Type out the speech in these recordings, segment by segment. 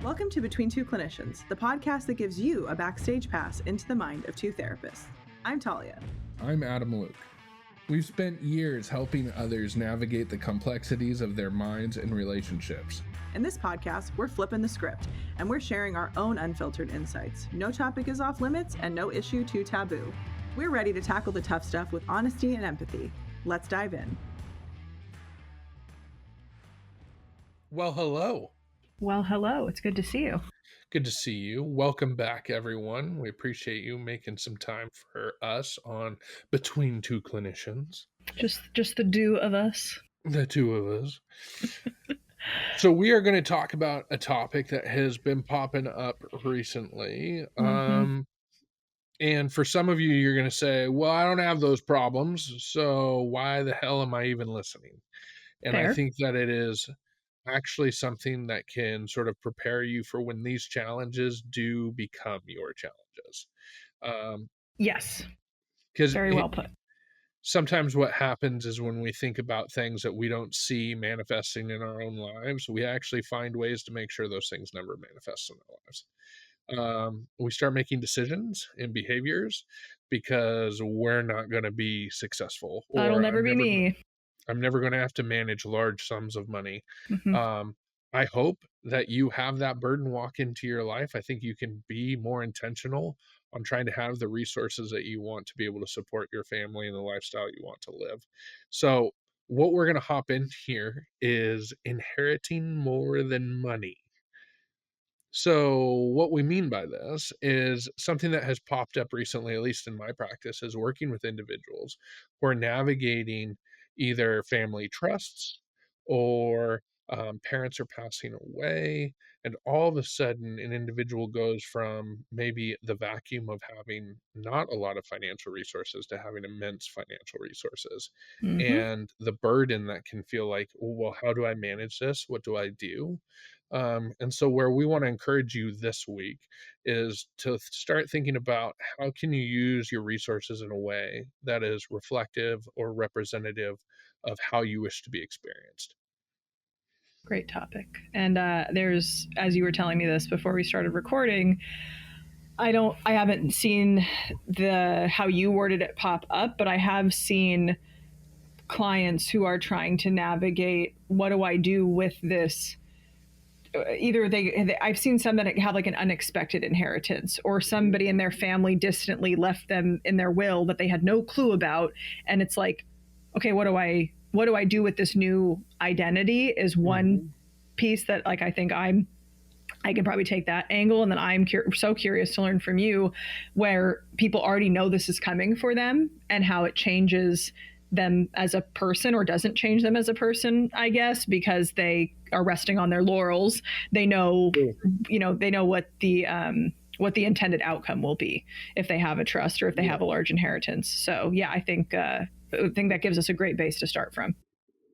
Welcome to Between Two Clinicians, the podcast that gives you a backstage pass into the mind of two therapists. I'm Talia. I'm Adam Luke. We've spent years helping others navigate the complexities of their minds and relationships. In this podcast, we're flipping the script, and we're sharing our own unfiltered insights. No topic is off limits, and no issue too taboo. We're ready to tackle the tough stuff with honesty and empathy. Let's dive in. Well, hello. Well, hello. It's good to see you. Good to see you. Welcome back, everyone. We appreciate you making some time for us on Between Two Clinicians. Just the two of us. The two of us. So we are going to talk about a topic that has been popping up recently. And for some of you, you're going to say, well, I don't have those problems, so why the hell am I even listening? And Fair. I think that it is actually something that can sort of prepare you for when these challenges do become your challenges. Yes. Because very well put. Sometimes what happens is when we think about things that we don't see manifesting in our own lives, we actually find ways to make sure those things never manifest in our lives. We start making decisions and behaviors because we're not going to be successful. That'll never be me. I'm never going to have to manage large sums of money. Mm-hmm. I hope that you have that burden walk into your life. I think you can be more intentional on trying to have the resources that you want to be able to support your family and the lifestyle you want to live. So what we're going to hop in here is inheriting more than money. So what we mean by this is something that has popped up recently, at least in my practice, is working with individuals who are navigating either family trusts or parents are passing away. And all of a sudden, an individual goes from maybe the vacuum of having not a lot of financial resources to having immense financial resources. Mm-hmm. And the burden that can feel like, well, how do I manage this? What do I do? And so where we want to encourage you this week is to start thinking about how can you use your resources in a way that is reflective or representative of how you wish to be experienced. Great topic. And there's, as you were telling me this before we started recording, I haven't seen how you worded it pop up, but I have seen clients who are trying to navigate, what do I do with this? Either I've seen some that have like an unexpected inheritance, or somebody in their family distantly left them in their will that they had no clue about. And it's like, okay, what do I do with this new identity is one piece that, like, I think I can probably take that angle. And then I'm so curious to learn from you where people already know this is coming for them and how it changes them as a person or doesn't change them as a person, I guess, because they are resting on their laurels. They know, they know what the intended outcome will be if they have a trust or if they have a large inheritance. So yeah, I think that gives us a great base to start from.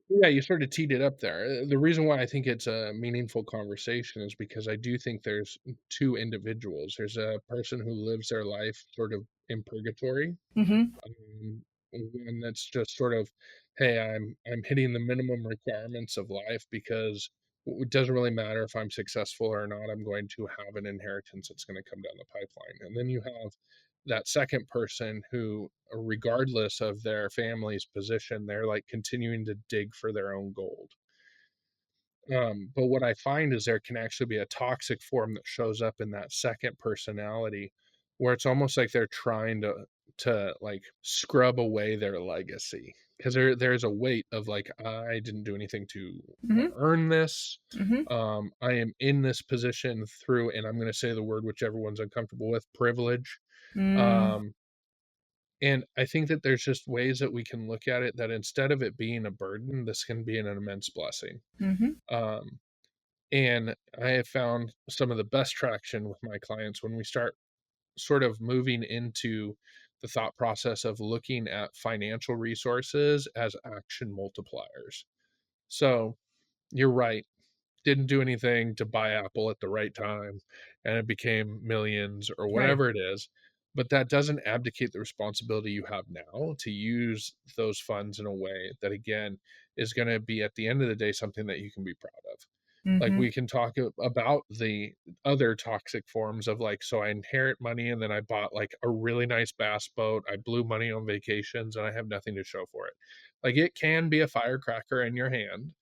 Yeah, you sort of teed it up there. The reason why I think it's a meaningful conversation is because I do think there's two individuals. There's a person who lives their life sort of in purgatory. And that's just sort of, hey, I'm hitting the minimum requirements of life because it doesn't really matter if I'm successful or not. I'm going to have an inheritance that's going to come down the pipeline. And then you have that second person who, regardless of their family's position, they're like continuing to dig for their own gold. But what I find is there can actually be a toxic form that shows up in that second personality, where it's almost like they're trying to like scrub away their legacy, because there's a weight of like, I didn't do anything to earn this. I am in this position through, and I'm going to say the word which everyone's uncomfortable with, privilege. And I think that there's just ways that we can look at it that instead of it being a burden, this can be an immense blessing. And I have found some of the best traction with my clients when we start sort of moving into the thought process of looking at financial resources as action multipliers. So you're right. Didn't do anything to buy Apple at the right time and it became millions or whatever it is. But that doesn't abdicate the responsibility you have now to use those funds in a way that, again, is going to be at the end of the day something that you can be proud of. Like, Mm-hmm. we can talk about the other toxic forms of, like, so I inherit money and then I bought, like, a really nice bass boat, I blew money on vacations, and I have nothing to show for it. Like, it can be a firecracker in your hand,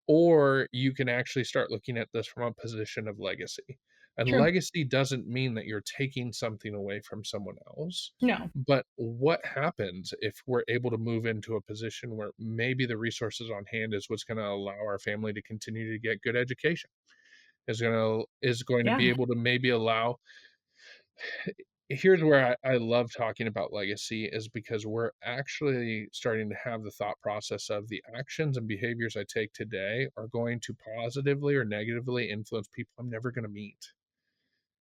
or you can actually start looking at this from a position of legacy. And True. legacy doesn't mean that you're taking something away from someone else, No. but what happens if we're able to move into a position where maybe the resources on hand is what's going to allow our family to continue to get good education, is going to be Yeah. able to maybe allow. Here's where I love talking about legacy, is because we're actually starting to have the thought process of the actions and behaviors I take today are going to positively or negatively influence people I'm never going to meet.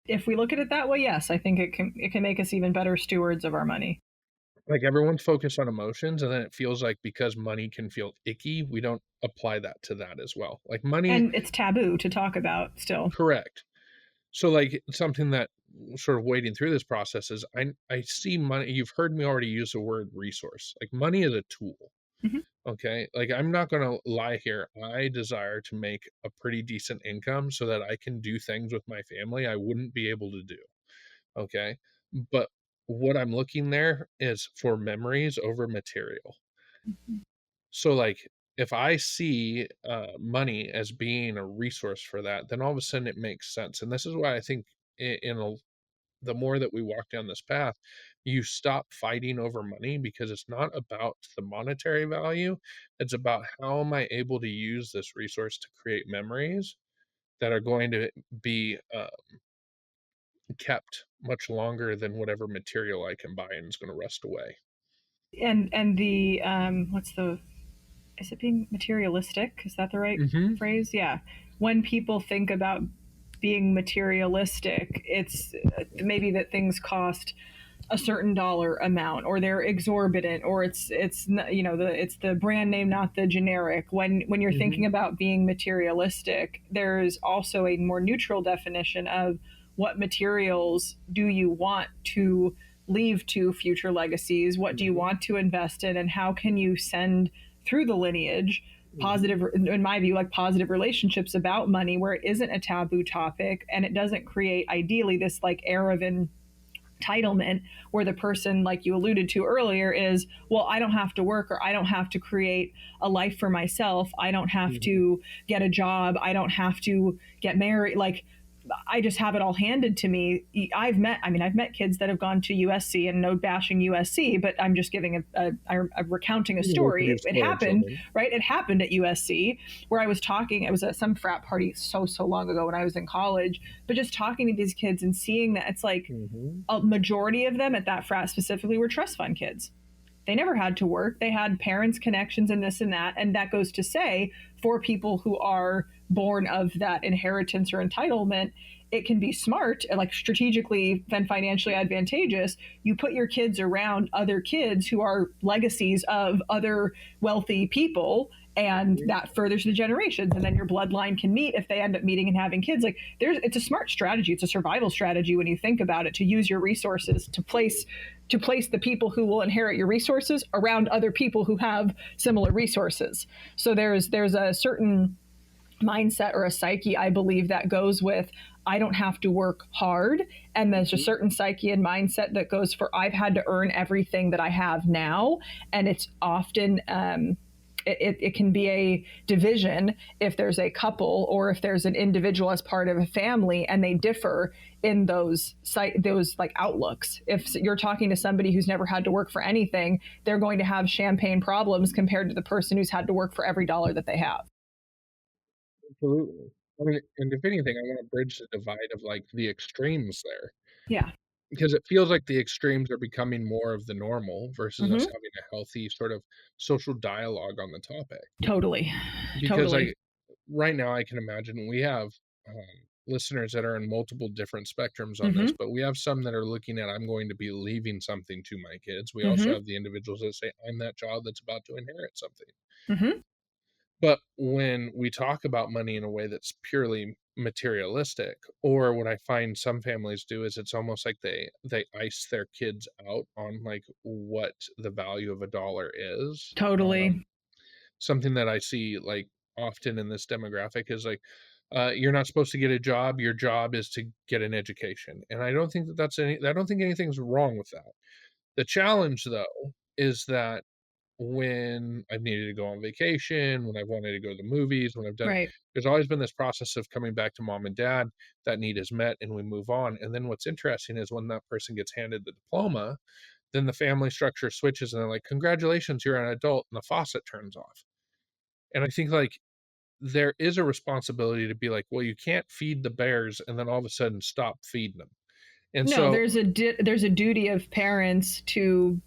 If we look at it that way, yes, I think it can make us even better stewards of our money. Like, everyone's focused on emotions, and then it feels like because money can feel icky, we don't apply that to that as well. Like, money, And it's taboo to talk about still. correct. So, like, something that sort of wading through this process is I see money. You've heard me already use the word resource. Like, money is a tool. Hmm. Okay. Like, I'm not going to lie here. I desire to make a pretty decent income so that I can do things with my family I wouldn't be able to do. Okay. But what I'm looking there is for memories over material. So, like, if I see money as being a resource for that, then all of a sudden it makes sense. And this is why I think the more that we walk down this path, you stop fighting over money, because it's not about the monetary value. It's about how am I able to use this resource to create memories that are going to be kept much longer than whatever material I can buy and is going to rust away. And the what's the is it being materialistic? Is that the right Hmm. phrase? Yeah. When people think about being materialistic, it's maybe that things cost a certain dollar amount, or they're exorbitant, or it's it's the brand name, not the generic. When you're Hmm. thinking about being materialistic, there's also a more neutral definition of what materials do you want to leave to future legacies, what do you Hmm. want to invest in, and how can you send through the lineage Hmm. positive, in my view, like positive relationships about money, where it isn't a taboo topic and it doesn't create ideally this like air of entitlement, where the person, like you alluded to earlier, is, well, I don't have to work, or I don't have to create a life for myself, I don't have Hmm. to get a job, I don't have to get married, like I just have it all handed to me. I've met kids that have gone to USC, and no bashing USC, but I'm just giving a recounting a story. You've It spoiled happened, children. right? It happened at USC, where I was talking. I was at some frat party so long ago when I was in college, but just talking to these kids and seeing that it's like Hmm. a majority of them at that frat specifically were trust fund kids. They never had to work. They had parents, connections, and this and that. And that goes to say, for people who are born of that inheritance or entitlement, it can be smart, like strategically and financially advantageous. You put your kids around other kids who are legacies of other wealthy people, and Hmm. that furthers the generations, and then your bloodline can meet if they end up meeting and having kids. Like, it's a smart strategy, it's a survival strategy when you think about it, to use your resources to place the people who will inherit your resources around other people who have similar resources. So there's a certain mindset or a psyche, I believe, that goes with, I don't have to work hard, and there's a Hmm. certain psyche and mindset that goes for, I've had to earn everything that I have now. And it's often it can be a division if there's a couple, or if there's an individual as part of a family, and they differ in those like outlooks. If you're talking to somebody who's never had to work for anything, they're going to have champagne problems compared to the person who's had to work for every dollar that they have. Absolutely. I mean, and if anything, I want to bridge the divide of, like, the extremes there, Yeah. because it feels like the extremes are becoming more of the normal versus us Hmm. having a healthy sort of social dialogue on the topic. Totally. Because Totally. I right now I can imagine we have listeners that are in multiple different spectrums on this, Hmm. but we have some that are looking at, I'm going to be leaving something to my kids. We also Hmm. have the individuals that say, I'm that child that's about to inherit something. Hmm. But when we talk about money in a way that's purely materialistic, or what I find some families do is it's almost like they ice their kids out on, like, what the value of a dollar is. Totally. Something that I see, like, often in this demographic is, like, You're not supposed to get a job. Your job is to get an education. And I don't think I don't think anything's wrong with that. The challenge, though, is that when I've needed to go on vacation, when I've wanted to go to the movies, when I've done, Right. there's always been this process of coming back to mom and dad. That need is met, and we move on. And then what's interesting is when that person gets handed the diploma, then the family structure switches, and they're like, "Congratulations, you're an adult," and the faucet turns off. And I think like there is a responsibility to be like, well, you can't feed the bears and then all of a sudden stop feeding them. And No, so there's a duty of parents to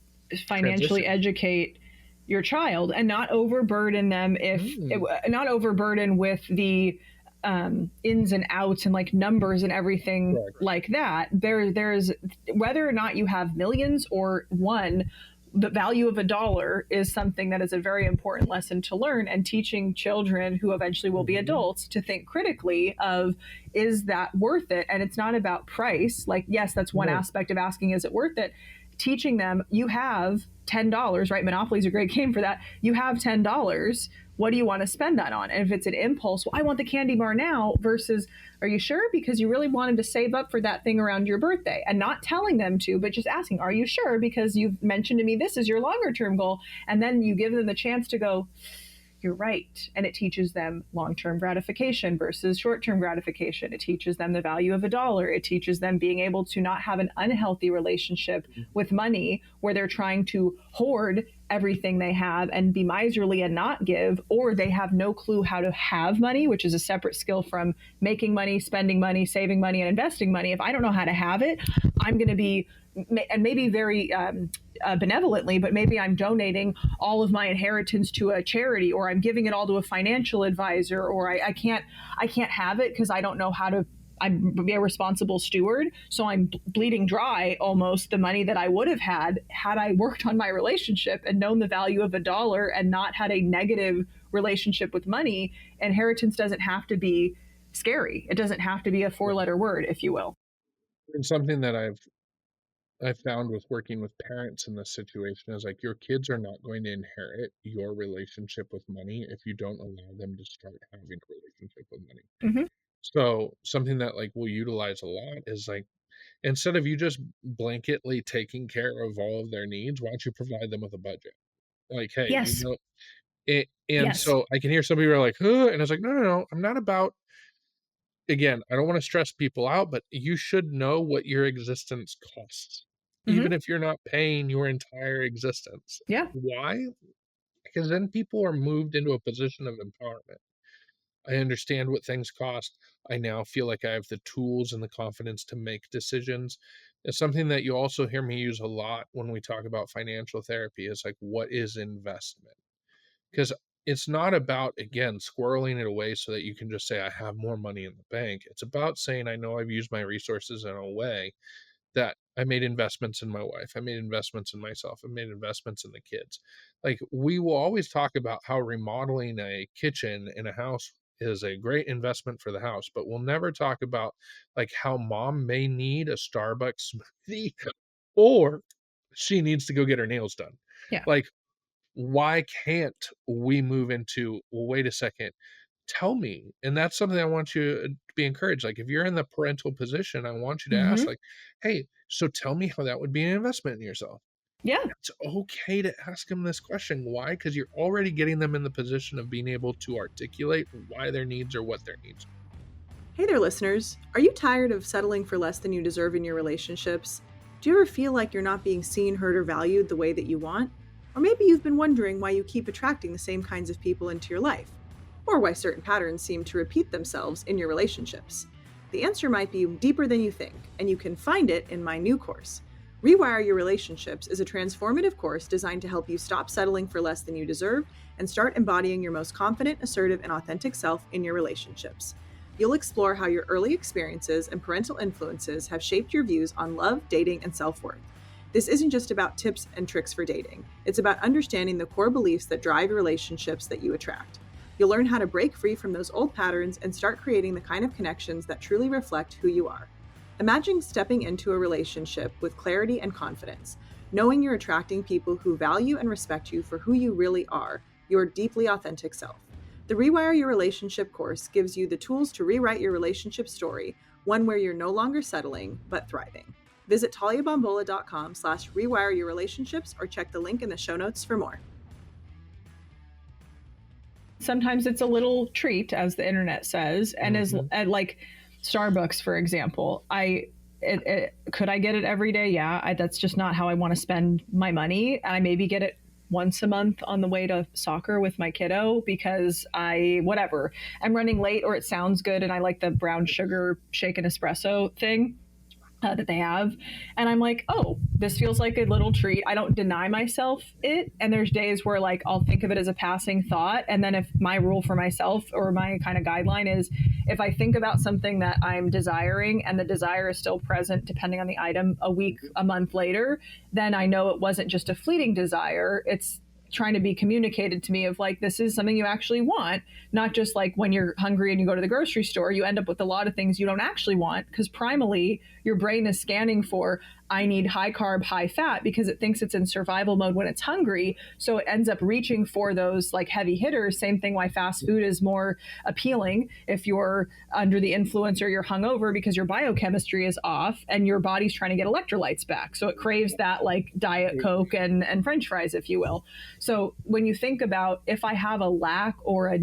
financially transition. educate your child and not overburden them Mm, not overburden with the ins and outs and like numbers and everything right, right. like that. There's whether or not you have millions or one, the value of a dollar is something that is a very important lesson to learn, and teaching children who eventually will be Mhm. adults to think critically of, is that worth it? And it's not about price. Like, yes, that's one No, aspect of asking, is it worth it? Teaching them, you have $10, right? Monopoly is a great game for that. You have $10. What do you want to spend that on? And if it's an impulse, well, I want the candy bar now, versus, are you sure? Because you really wanted to save up for that thing around your birthday, and not telling them to, but just asking, are you sure? Because you've mentioned to me this is your longer term goal. And then you give them the chance to go, you're right. And it teaches them long-term gratification versus short-term gratification. It teaches them the value of a dollar. It teaches them being able to not have an unhealthy relationship with money where they're trying to hoard everything they have and be miserly and not give, or they have no clue how to have money, which is a separate skill from making money, spending money, saving money, and investing money. If I don't know how to have it, I'm going to be, and maybe very benevolently, but maybe I'm donating all of my inheritance to a charity, or I'm giving it all to a financial advisor, or I can't have it because I don't know how to. I'm be a responsible steward, so I'm bleeding dry almost the money that I would have had I worked on my relationship and known the value of a dollar and not had a negative relationship with money. Inheritance doesn't have to be scary. It doesn't have to be a four-letter word, if you will. and something that I've found with working with parents in this situation is like your kids are not going to inherit your relationship with money if you don't allow them to start having a relationship with money. Mm-hmm. So something that like we'll utilize a lot is like instead of you just blanketly taking care of all of their needs, why don't you provide them with a budget? Like, hey, you Yes. know, and Yes. so I can hear some people are like, huh, and I was like, no, no, no, I'm not about. Again, I don't want to stress people out, but you should know what your existence costs, even Mm-hmm. if you're not paying your entire existence. Yeah. Why? Because then people are moved into a position of empowerment. I understand what things cost. I now feel like I have the tools and the confidence to make decisions. It's something that you also hear me use a lot when we talk about financial therapy is like, what is investment? Because it's not about, again, squirreling it away so that you can just say, I have more money in the bank. It's about saying, I know I've used my resources in a way that I made investments in my wife. I made investments in myself. I made investments in the kids. Like we will always talk about how remodeling a kitchen in a house is a great investment for the house, but we'll never talk about like how mom may need a Starbucks smoothie or she needs to go get her nails done. Yeah. Like, why can't we move into, well, wait a second, tell me. And that's something I want you to be encouraged. Like if you're in the parental position, I want you to ask Mm-hmm. like, hey, so tell me how that would be an investment in yourself. Yeah. It's okay to ask them this question. Why? Because you're already getting them in the position of being able to articulate why their needs are what their needs are. Hey there, listeners. Are you tired of settling for less than you deserve in your relationships? Do you ever feel like you're not being seen, heard, or valued the way that you want? Or maybe you've been wondering why you keep attracting the same kinds of people into your life, or why certain patterns seem to repeat themselves in your relationships. The answer might be deeper than you think, and you can find it in my new course. Rewire Your Relationships is a transformative course designed to help you stop settling for less than you deserve and start embodying your most confident, assertive, and authentic self in your relationships. You'll explore how your early experiences and parental influences have shaped your views on love, dating, and self-worth. This isn't just about tips and tricks for dating. It's about understanding the core beliefs that drive relationships that you attract. You'll learn how to break free from those old patterns and start creating the kind of connections that truly reflect who you are. Imagine stepping into a relationship with clarity and confidence, knowing you're attracting people who value and respect you for who you really are, your deeply authentic self. The Rewire Your Relationship course gives you the tools to rewrite your relationship story, one where you're no longer settling, but thriving. Visit taliabombola.com/rewireyourrelationships or check the link in the show notes for more. Sometimes it's a little treat, as the internet says, and is like Starbucks, for example. Could I get it every day? Yeah, that's just not how I want to spend my money. I maybe get it once a month on the way to soccer with my kiddo because I'm running late, or it sounds good and I like the brown sugar shaken espresso thing that they have. And I'm like, oh, this feels like a little treat. I don't deny myself it. And there's days where like I'll think of it as a passing thought. And then if my rule for myself, or my kind of guideline, is if I think about something that I'm desiring and the desire is still present, depending on the item, a week, a month later, then I know it wasn't just a fleeting desire. It's trying to be communicated to me of like, this is something you actually want, not just like when you're hungry and you go to the grocery store, you end up with a lot of things you don't actually want, because primally your brain is scanning for, I need high carb, high fat, because it thinks it's in survival mode when it's hungry. So it ends up reaching for those like heavy hitters. Same thing why fast food is more appealing if you're under the influence or you're hungover, because your biochemistry is off and your body's trying to get electrolytes back. So it craves that like Diet Coke and French fries, if you will. So when you think about, if I have a lack or a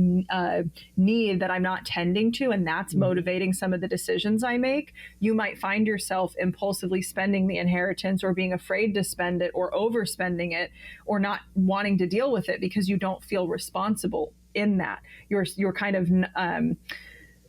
need that I'm not tending to, and that's motivating some of the decisions I make, you might find yourself impulsively spending the inheritance, or being afraid to spend it, or overspending it, or not wanting to deal with it because you don't feel responsible in that. You're kind of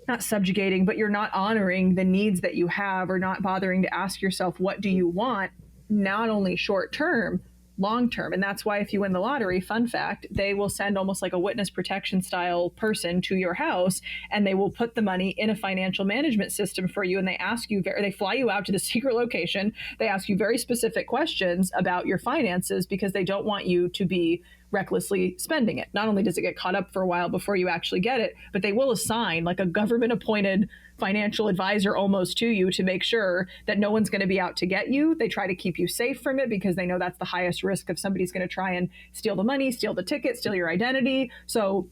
not subjugating, but you're not honoring the needs that you have, or not bothering to ask yourself, what do you want, not only short term, long term. And that's why if you win the lottery, fun fact, they will send almost like a witness protection style person to your house, and they will put the money in a financial management system for you. And they ask you, they fly you out to the secret location. They ask you very specific questions about your finances, because they don't want you to be recklessly spending it. Not only does it get caught up for a while before you actually get it, but they will assign like a government appointed financial advisor almost to you to make sure that no one's going to be out to get you. They try to keep you safe from it, because they know that's the highest risk of somebody's going to try and steal the money, steal the ticket, steal your identity. So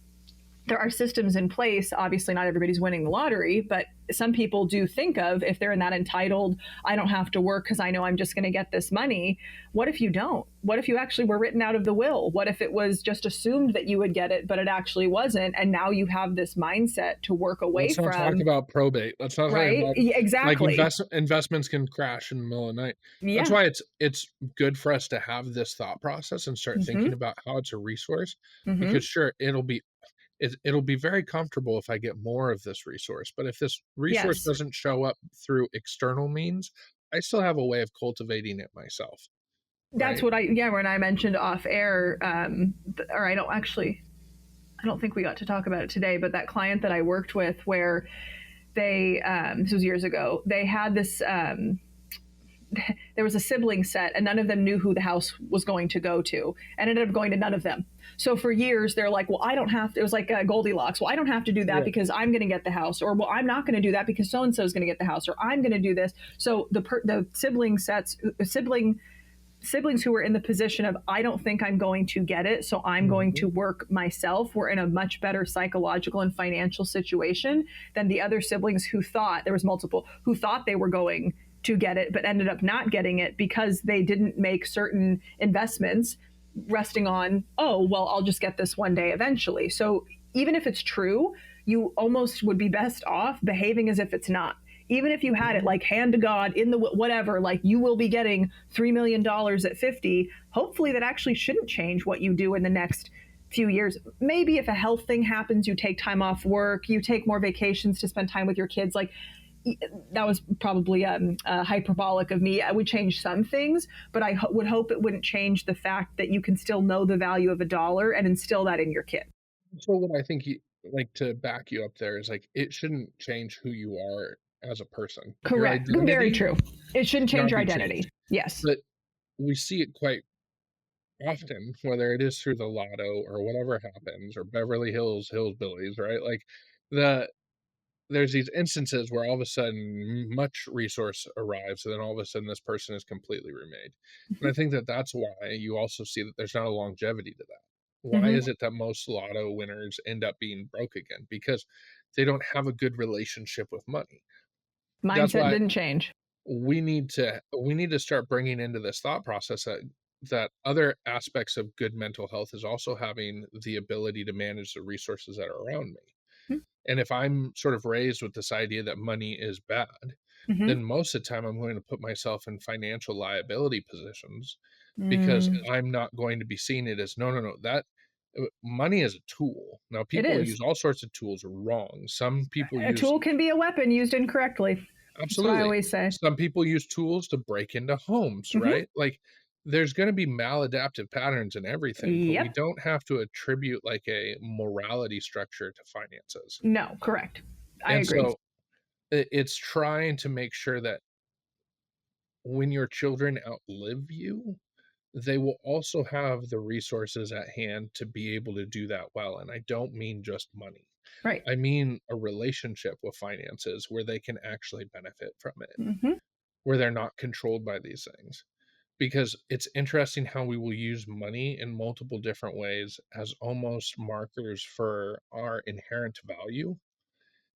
there are systems in place. Obviously, not everybody's winning the lottery, but some people do think of, if they're in that entitled, I don't have to work because I know I'm just going to get this money. What if you don't? What if you actually were written out of the will? What if it was just assumed that you would get it, but it actually wasn't? And now you have this mindset to work away from. Let's not talk about probate. Let's not right? talk about, exactly. Like investments can crash in the middle of the night. Yeah. That's why it's good for us to have this thought process and start thinking about how it's a resource. Because sure, it'll be very comfortable if I get more of this resource. But if this resource doesn't show up through external means, I still have a way of cultivating it myself. That's right? When I mentioned off air, or I don't think we got to talk about it today, but that client that I worked with, where they, this was years ago, they had this, there was a sibling set, and none of them knew who the house was going to go to, and ended up going to none of them. So for years, they're like, well, I don't have to, it was like Goldilocks. Well, I don't have to do that because I'm going to get the house, or well, I'm not going to do that because so-and-so is going to get the house, or I'm going to do this. So the siblings who were in the position of, I don't think I'm going to get it, so I'm going to work myself, were in a much better psychological and financial situation than the other siblings who thought, there was multiple, who thought they were going to get it, but ended up not getting it because they didn't make certain investments resting on, oh, well, I'll just get this one day eventually. So even if it's true, you almost would be best off behaving as if it's not. Even if you had it like hand to God in the whatever, like you will be getting $3 million at 50, hopefully that actually shouldn't change what you do in the next few years. Maybe if a health thing happens, you take time off work, you take more vacations to spend time with your kids. Like that was probably hyperbolic of me. I would change some things, but I would hope it wouldn't change the fact that you can still know the value of a dollar and instill that in your kid. So what I think to back you up there is like, it shouldn't change who you are as a person. Correct. Very true. It shouldn't change your identity. Changed. Yes. But we see it quite often, whether it is through the lotto or whatever happens, or Beverly Hills Hillbillies, right? Like there's these instances where all of a sudden much resource arrives, and then all of a sudden this person is completely remade. And I think that's why you also see that there's not a longevity to that. Why Mm-hmm. is it that most lotto winners end up being broke again? Because they don't have a good relationship with money. That's Mindset why didn't change. we need to start bringing into this thought process that other aspects of good mental health is also having the ability to manage the resources that are around me. And if I'm sort of raised with this idea that money is bad, Mm-hmm. then most of the time I'm going to put myself in financial liability positions because Mm, I'm not going to be seeing it as no, no, no, that money is a tool. Now, it people is. use all sorts of tools wrong. Some people A use tool can be a weapon used incorrectly. That's what I absolutely. always say. Some people use tools to break into homes, Mm-hmm. right? Like there's going to be maladaptive patterns in everything, but we Yep. don't have to attribute like a morality structure to finances. No, correct. I And agree. so it's trying to make sure that when your children outlive you, they will also have the resources at hand to be able to do that well. And I don't mean just money. Right. I mean a relationship with finances where they can actually benefit from it, Mm-hmm. where they're not controlled by these things. Because it's interesting how we will use money in multiple different ways as almost markers for our inherent value.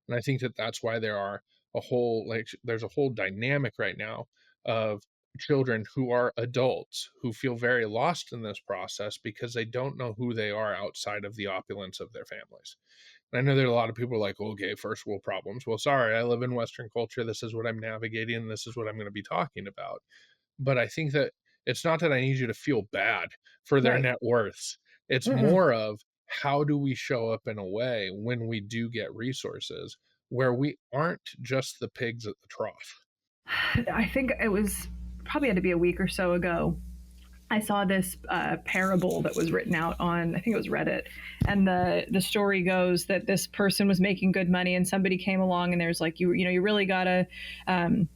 And I think that that's why there are a whole like there's a whole dynamic right now of children who are adults who feel very lost in this process because they don't know who they are outside of the opulence of their families. And I know there are a lot of people like, okay, first world problems. Well, sorry, I live in Western culture. This is what I'm navigating. And this is what I'm going to be talking about. But I think that it's not that I need you to feel bad for their Right. net worths. It's Mm-mm. more of how do we show up in a way when we do get resources where we aren't just the pigs at the trough. I think it was probably had to be a week or so ago. I saw this parable that was written out on, I think it was Reddit, and the story goes that this person was making good money, and somebody came along, and there's like, you know, um,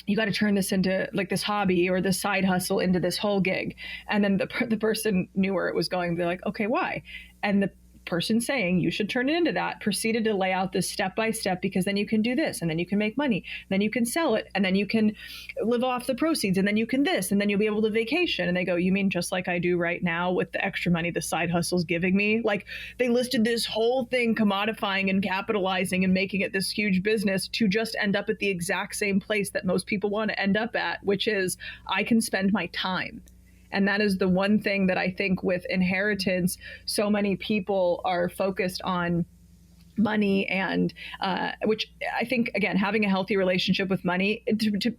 you got to turn this into like this hobby or this side hustle into this whole gig. And then the person knew where it was going. They're like, okay, why? And the person saying you should turn it into that proceeded to lay out this step by step, because then you can do this and then you can make money, then you can sell it, and then you can live off the proceeds, and then you can this, and then you'll be able to vacation. And they go, you mean just like I do right now with the extra money the side hustle's giving me? Like, they listed this whole thing commodifying and capitalizing and making it this huge business to just end up at the exact same place that most people want to end up at, which is I can spend my time. And that is the one thing that I think with inheritance, so many people are focused on money, and which I think, again, having a healthy relationship with money,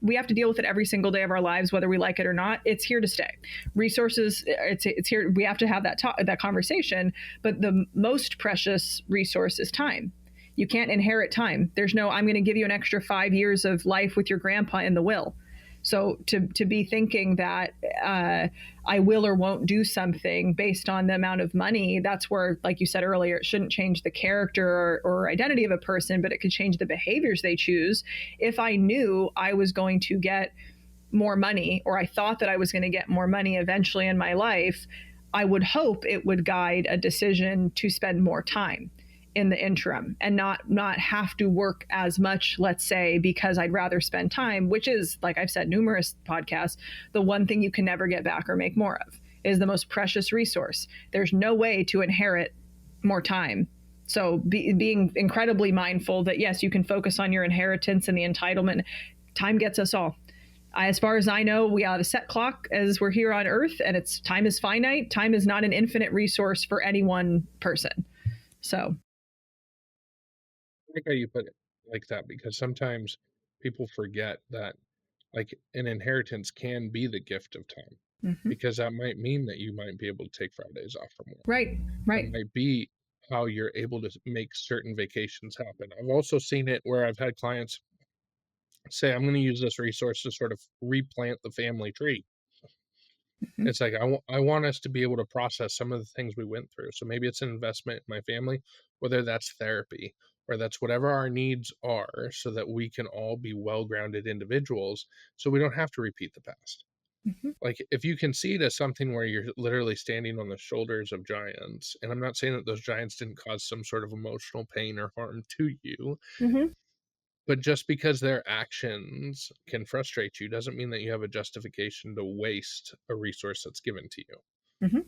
we have to deal with it every single day of our lives, whether we like it or not. It's here to stay. Resources, it's here. We have to have that conversation. But the most precious resource is time. You can't inherit time. There's no, I'm going to give you an extra 5 years of life with your grandpa in the will. So to be thinking that I will or won't do something based on the amount of money, that's where, like you said earlier, it shouldn't change the character or identity of a person, but it could change the behaviors they choose. If I knew I was going to get more money, or I thought that I was going to get more money eventually in my life, I would hope it would guide a decision to spend more time in the interim and not have to work as much, let's say, because I'd rather spend time, which is, like I've said numerous podcasts, the one thing you can never get back or make more of, is the most precious resource. There's no way to inherit more time. So being incredibly mindful that yes, you can focus on your inheritance and the entitlement. Time gets us all. As far as I know, we have a set clock as we're here on Earth, and it's time is finite. Time is not an infinite resource for any one person. So I like how you put it like that because sometimes people forget that like an inheritance can be the gift of time mm-hmm. because that might mean that you might be able to take Fridays off from work. Right, That right. might be how you're able to make certain vacations happen. I've also seen it where I've had clients say, I'm going to use this resource to sort of replant the family tree. Mm-hmm. It's like, I want us to be able to process some of the things we went through. So maybe it's an investment in my family, whether that's therapy or that's whatever our needs are, so that we can all be well grounded individuals so we don't have to repeat the past. Mm-hmm. Like, if you can see it as something where you're literally standing on the shoulders of giants, and I'm not saying that those giants didn't cause some sort of emotional pain or harm to you, Mm-hmm. but just because their actions can frustrate you doesn't mean that you have a justification to waste a resource that's given to you. Mm-hmm.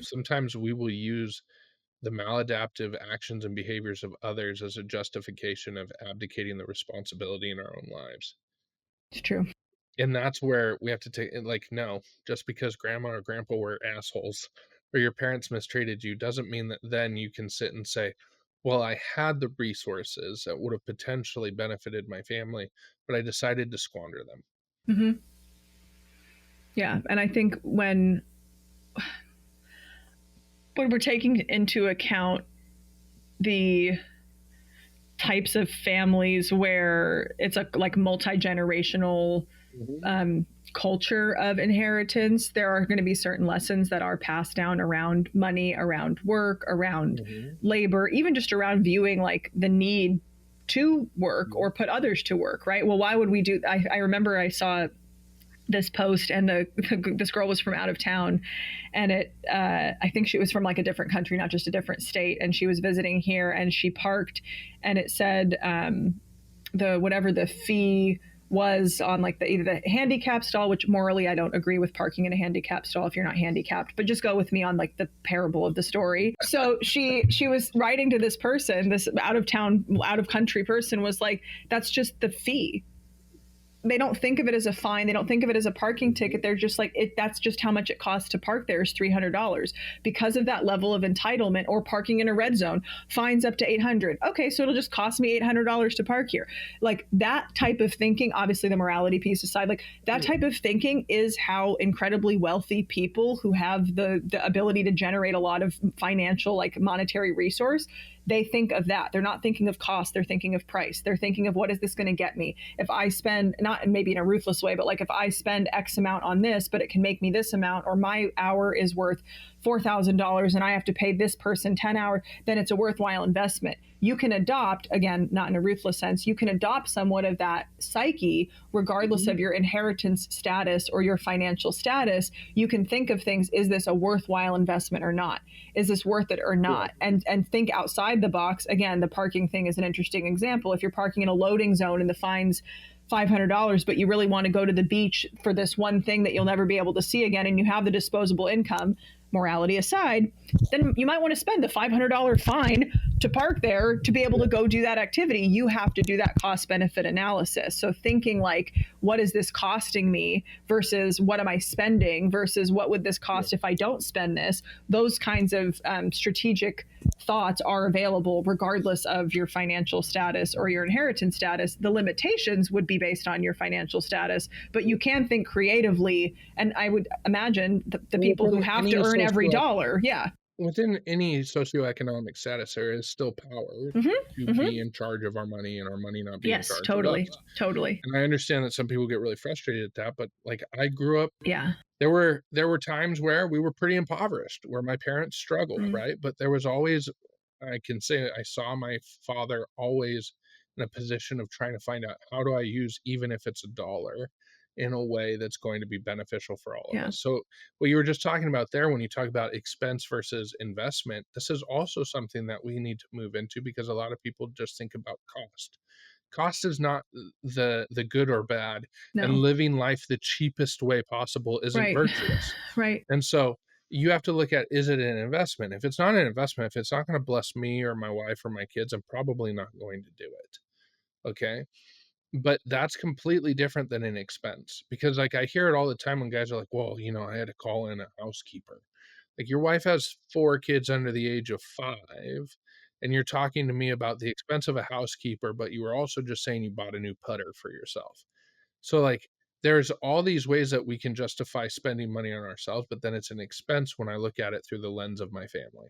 Sometimes we will use the maladaptive actions and behaviors of others as a justification of abdicating the responsibility in our own lives. It's true. And that's where we have to take it, like, no, just because grandma or grandpa were assholes or your parents mistreated you doesn't mean that then you can sit and say, well, I had the resources that would have potentially benefited my family, but I decided to squander them. Mm-hmm. Yeah. And I think when we're taking into account the types of families where it's a like multi-generational culture of inheritance, there are going to be certain lessons that are passed down around money, around work, around labor, even just around viewing like the need to work or put others to work, right? Well, why would we do? I remember I saw this post, and this girl was from out of town, and I think she was from like a different country, not just a different state, and she was visiting here, and she parked, and it said whatever the fee was on like either the handicap stall, which morally I don't agree with parking in a handicap stall if you're not handicapped, but just go with me on like the parable of the story. So she was writing to this person, this out of country person, was like, that's just the fee. They don't think of it as a fine. They don't think of it as a parking ticket. They're just like, that's just how much it costs to park there is $300. Because of that level of entitlement, or parking in a red zone, fines up to $800. Okay, so it'll just cost me $800 to park here. Like that type of thinking, obviously the morality piece aside, like that type of thinking is how incredibly wealthy people who have the ability to generate a lot of financial, like monetary resource, they think of that. They're not thinking of cost. They're thinking of price. They're thinking of, what is this going to get me? If I spend, not maybe in a ruthless way, but like if I spend X amount on this, but it can make me this amount, or my hour is worth $4,000 and I have to pay this person 10 hours, then it's a worthwhile investment. You can adopt, again, not in a ruthless sense, you can adopt somewhat of that psyche regardless of your inheritance status or your financial status. You can think of things, is this a worthwhile investment or not? Is this worth it or not? And think outside the box. Again, the parking thing is an interesting example. If you're parking in a loading zone and the fine's $500, but you really want to go to the beach for this one thing that you'll never be able to see again, and you have the disposable income, morality aside, then you might want to spend the $500 fine to park there to be able to go do that activity. You have to do that cost benefit analysis. So thinking like, what is this costing me versus what am I spending versus what would this cost if I don't spend this? Those kinds of strategic thoughts are available regardless of your financial status or your inheritance status. The limitations would be based on your financial status, but you can think creatively. And I would imagine the people who have to earn every dollar. Yeah. Within any socioeconomic status, there is still power to be in charge of our money and our money not being in charge of us. Totally. And I understand that some people get really frustrated at that, but like I grew up, yeah, there were times where we were pretty impoverished, where my parents struggled, right? But there was always, I can say, I saw my father always in a position of trying to find out, how do I use, even if it's a dollar, in a way that's going to be beneficial for all of us. So what you were just talking about there, when you talk about expense versus investment, this is also something that we need to move into, because a lot of people just think about cost. Cost is not the good or bad, and living life the cheapest way possible isn't virtuous. Right. And so you have to look at, is it an investment? If it's not an investment, if it's not going to bless me or my wife or my kids, I'm probably not going to do it. Okay. But that's completely different than an expense, because like I hear it all the time when guys are like, well, I had to call in a housekeeper. Like, your wife has 4 kids under the age of 5, and you're talking to me about the expense of a housekeeper, but you were also just saying you bought a new putter for yourself. So like, there's all these ways that we can justify spending money on ourselves, but then it's an expense when I look at it through the lens of my family.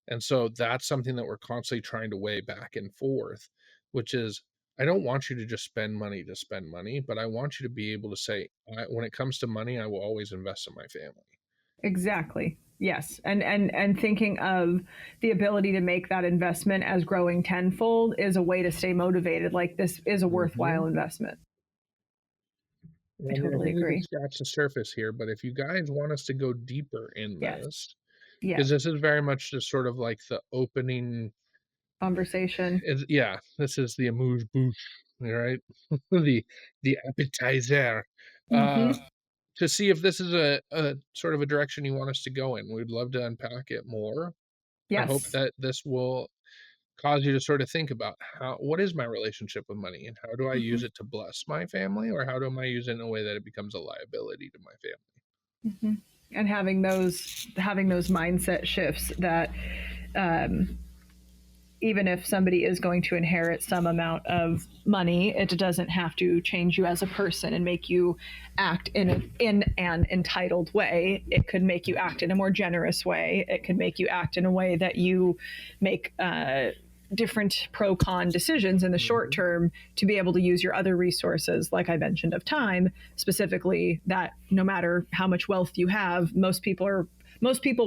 And so that's something that we're constantly trying to weigh back and forth, which is, I don't want you to just spend money to spend money, but I want you to be able to say, when it comes to money, I will always invest in my family. Exactly. Yes. And thinking of the ability to make that investment as growing tenfold is a way to stay motivated. Like, this is a worthwhile investment. I totally agree. We scratch the surface here, but if you guys want us to go deeper in this, because this is very much just sort of like the opening conversation. This is the amuse bouche, right? the appetizer. to see if this is a sort of a direction you want us to go in. We'd love to unpack it more. I hope Yes. that this will cause you to sort of think about what is my relationship with money, and how do I use it to bless my family, or how do I use it in a way that it becomes a liability to my family? Mm-hmm. And having those mindset shifts that even if somebody is going to inherit some amount of money, it doesn't have to change you as a person and make you act in an entitled way. It could make you act in a more generous way. It could make you act in a way that you make different pro-con decisions in the short term to be able to use your other resources, like I mentioned, of time, specifically, that no matter how much wealth you have, most people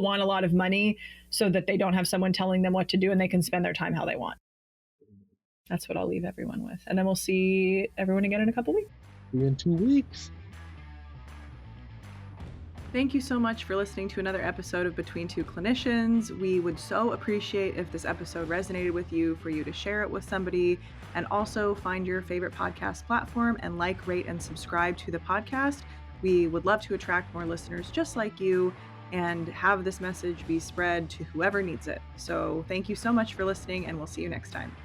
want a lot of money so that they don't have someone telling them what to do and they can spend their time how they want. That's what I'll leave everyone with. And then we'll see everyone again in a couple weeks. See you in 2 weeks. Thank you so much for listening to another episode of Between Two Clinicians. We would so appreciate if this episode resonated with you, for you to share it with somebody, and also find your favorite podcast platform and like, rate, and subscribe to the podcast. We would love to attract more listeners just like you and have this message be spread to whoever needs it. So thank you so much for listening, and we'll see you next time.